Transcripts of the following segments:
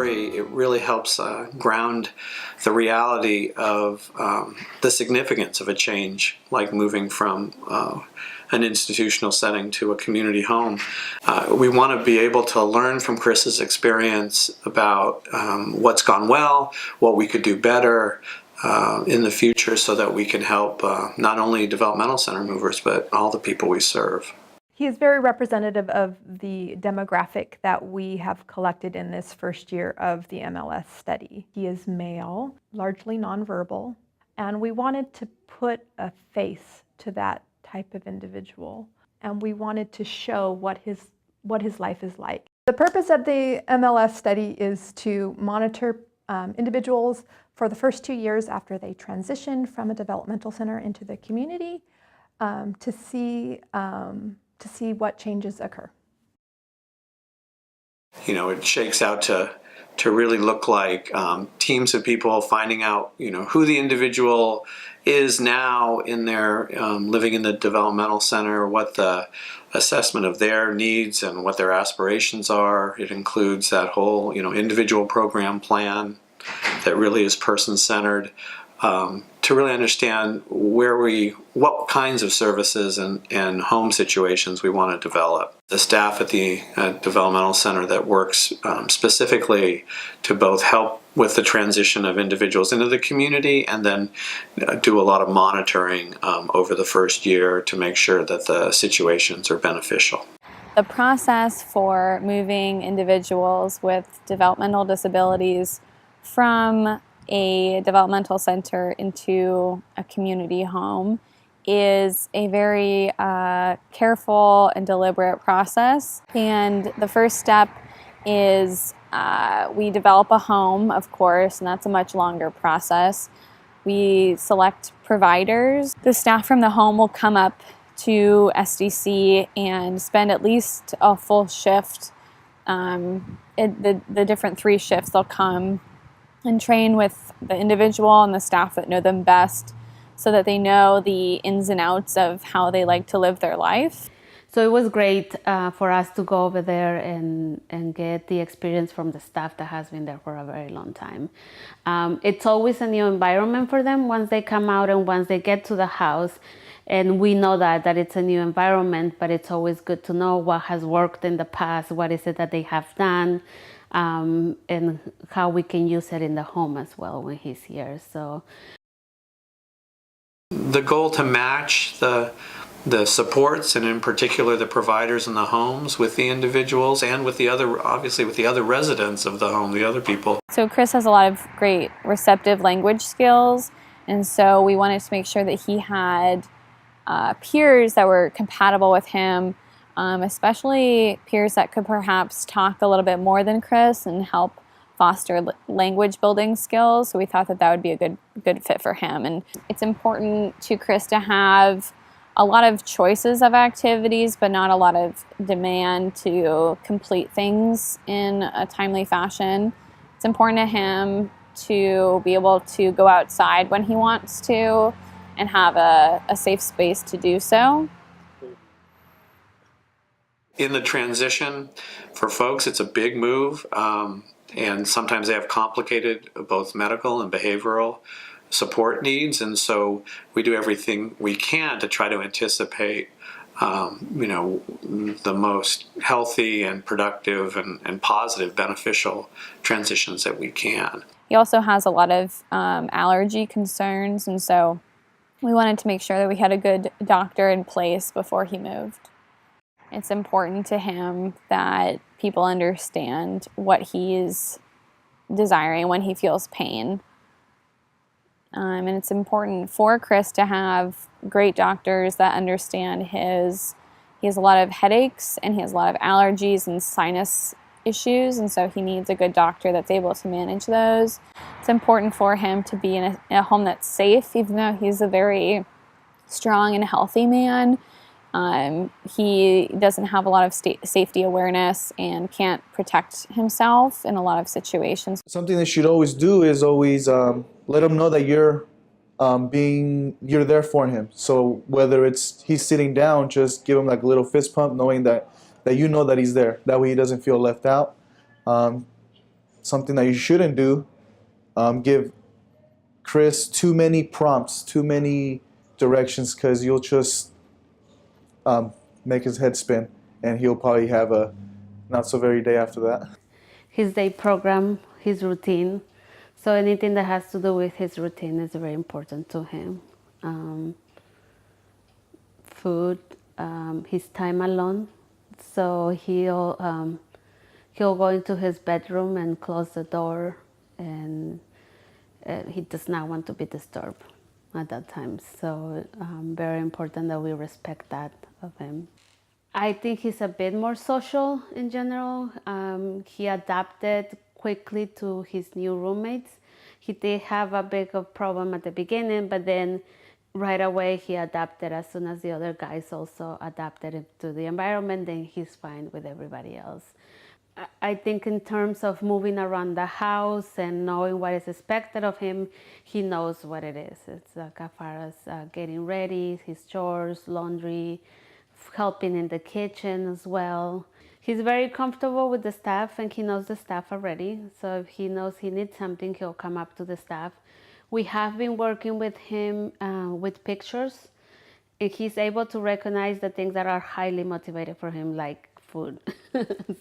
story, it really helps ground the reality of the significance of a change, like moving from an institutional setting to a community home. We want to be able to learn from Chris's experience about what's gone well, what we could do better in the future, so that we can help not only developmental center movers, but all the people we serve. He is very representative of the demographic that we have collected in this first year of the MLS study. He is male, largely nonverbal, and we wanted to put a face to that type of individual, and we wanted to show what his life is like. The purpose of the MLS study is to monitor individuals for the first 2 years after they transition from a developmental center into the community, to see what changes occur. You know, it shakes out to really look like teams of people finding out, you know, who the individual is now in their living in the developmental center, what the assessment of their needs and what their aspirations are. It includes that whole, you know, individual program plan that really is person-centered, to really understand what kinds of services and home situations we want to develop. The staff at the developmental center that works specifically to both help with the transition of individuals into the community, and then do a lot of monitoring over the first year to make sure that the situations are beneficial. The process for moving individuals with developmental disabilities from a developmental center into a community home is a very careful and deliberate process. And the first step is we develop a home, of course, and that's a much longer process. We select providers. The staff from the home will come up to SDC and spend at least a full shift. The different 3 shifts, they'll come and train with the individual and the staff that know them best, so that they know the ins and outs of how they like to live their life. So it was great for us to go over there and get the experience from the staff that has been there for a very long time. It's always a new environment for them once they come out and once they get to the house. And we know that it's a new environment, but it's always good to know what has worked in the past, what is it that they have done, and how we can use it in the home as well when he's here. So the goal to match the supports, and in particular the providers in the homes, with the individuals and with the other, obviously with the other residents of the home, the other people. So Chris has a lot of great receptive language skills, and so we wanted to make sure that he had peers that were compatible with him, especially peers that could perhaps talk a little bit more than Chris and help foster language building skills. So we thought that would be a good fit for him. And it's important to Chris to have a lot of choices of activities, but not a lot of demand to complete things in a timely fashion. It's important to him to be able to go outside when he wants to and have a safe space to do so. In the transition, for folks, it's a big move, and sometimes they have complicated both medical and behavioral support needs, and so we do everything we can to try to anticipate the most healthy and productive and positive, beneficial transitions that we can. He also has a lot of allergy concerns, and so we wanted to make sure that we had a good doctor in place before he moved. It's important to him that people understand what he's desiring when he feels pain. And it's important for Chris to have great doctors that understand he has a lot of headaches and he has a lot of allergies and sinus issues, and so he needs a good doctor that's able to manage those. It's important for him to be in a home that's safe, even though he's a very strong and healthy man. He doesn't have a lot of safety awareness and can't protect himself in a lot of situations. Something that you should always do is always let him know that you're there for him. So whether it's he's sitting down, just give him like a little fist pump, knowing that you know that he's there. That way he doesn't feel left out. something that you shouldn't do, give Chris too many prompts, too many directions, because you'll just make his head spin, and he'll probably have a not so very day after that. His day program, his routine. So anything that has to do with his routine is very important to him. Food, his time alone. So he'll go into his bedroom and close the door, and he does not want to be disturbed at that time. So very important that we respect that of him. I think he's a bit more social in general. He adapted quickly to his new roommates. He did have a big of problem at the beginning, but then right away he adapted as soon as the other guys also adapted to the environment. Then he's fine with everybody else. I think in terms of moving around the house and knowing what is expected of him, he knows what it is. It's like as far as getting ready, his chores, laundry, helping in the kitchen as well. He's very comfortable with the staff, and he knows the staff already. So if he knows he needs something, he'll come up to the staff. We have been working with him with pictures. He's able to recognize the things that are highly motivated for him, like food.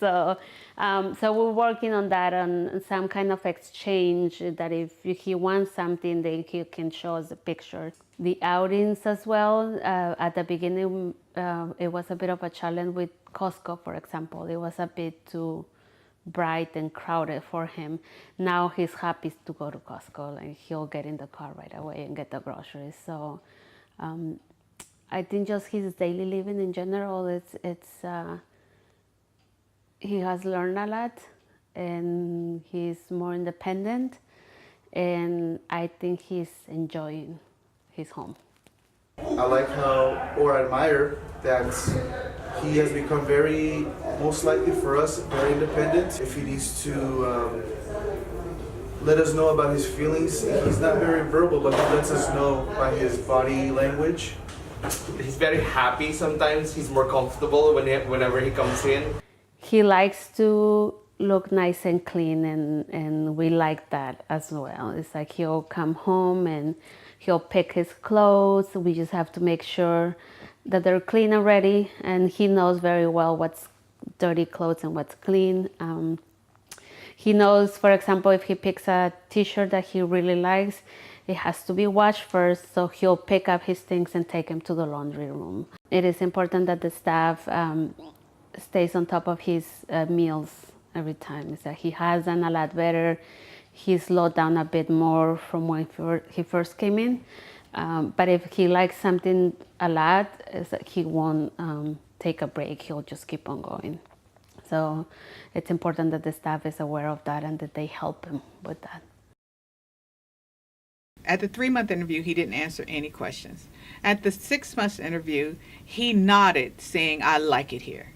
So we're working on that, on some kind of exchange, that if he wants something, then he can show us a picture. The outings as well, at the beginning, it was a bit of a challenge with Costco, for example. It was a bit too bright and crowded for him. Now he's happy to go to Costco, and he'll get in the car right away and get the groceries. So I think just his daily living in general, he has learned a lot, and he's more independent, and I think he's enjoying his home. I like how, or admire that he has become very, most likely for us, very independent. If he needs to let us know about his feelings, he's not very verbal, but he lets us know by his body language. He's very happy sometimes. He's more comfortable whenever he comes in. He likes to look nice and clean, and we like that as well. It's like he'll come home and he'll pick his clothes. We just have to make sure that they're clean and ready, and he knows very well what's dirty clothes and what's clean. He knows, for example, if he picks a t-shirt that he really likes, it has to be washed first, so he'll pick up his things and take them to the laundry room. It is important that the staff stays on top of his meals every time. It's that he has done a lot better. He slowed down a bit more from when he first came in. But if he likes something a lot, it's that he won't take a break. He'll just keep on going. So it's important that the staff is aware of that and that they help him with that. At the 3-month interview, he didn't answer any questions. At the 6-month interview, he nodded, saying, "I like it here."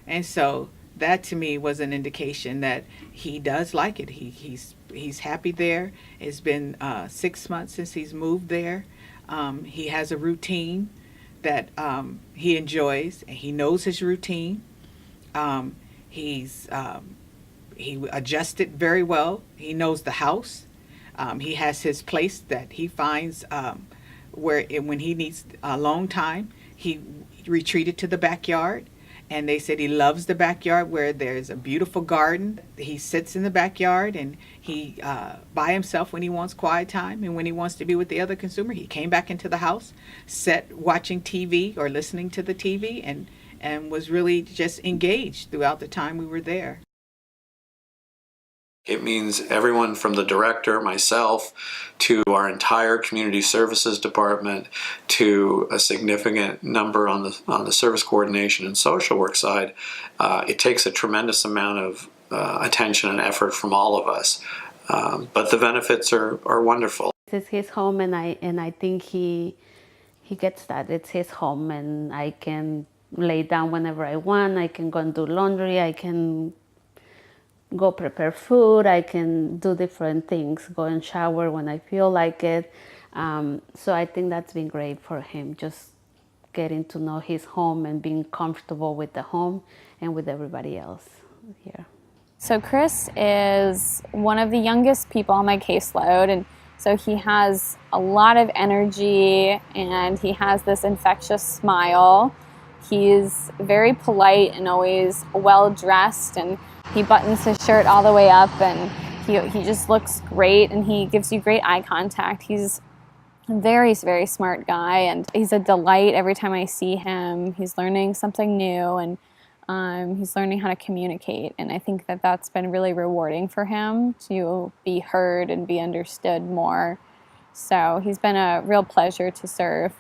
And so that to me was an indication that he does like it. He's happy there. It's been 6 months since he's moved there. He has a routine that he enjoys, and he knows his routine. He adjusted very well. He knows the house. He has his place that he finds when he needs alone time. He retreated to the backyard, and they said he loves the backyard where there's a beautiful garden. He sits in the backyard, and he by himself when he wants quiet time, and when he wants to be with the other consumer. He came back into the house, sat watching TV or listening to the TV, and was really just engaged throughout the time we were there. It means everyone from the director, myself, to our entire community services department, to a significant number on the service coordination and social work side. It takes a tremendous amount of attention and effort from all of us, but the benefits are wonderful. It's his home, and I think he gets that. It's his home, and I can lay down whenever I want. I can go and do laundry. I can go prepare food. I can do different things, go and shower when I feel like it. So I think that's been great for him, just getting to know his home and being comfortable with the home and with everybody else here. So Chris is one of the youngest people on my caseload, and so he has a lot of energy and he has this infectious smile. He's very polite and always well dressed, and he buttons his shirt all the way up, and he just looks great, and he gives you great eye contact. He's a very, very smart guy, and he's a delight every time I see him. He's learning something new, and he's learning how to communicate, and I think that that's been really rewarding for him to be heard and be understood more. So he's been a real pleasure to serve.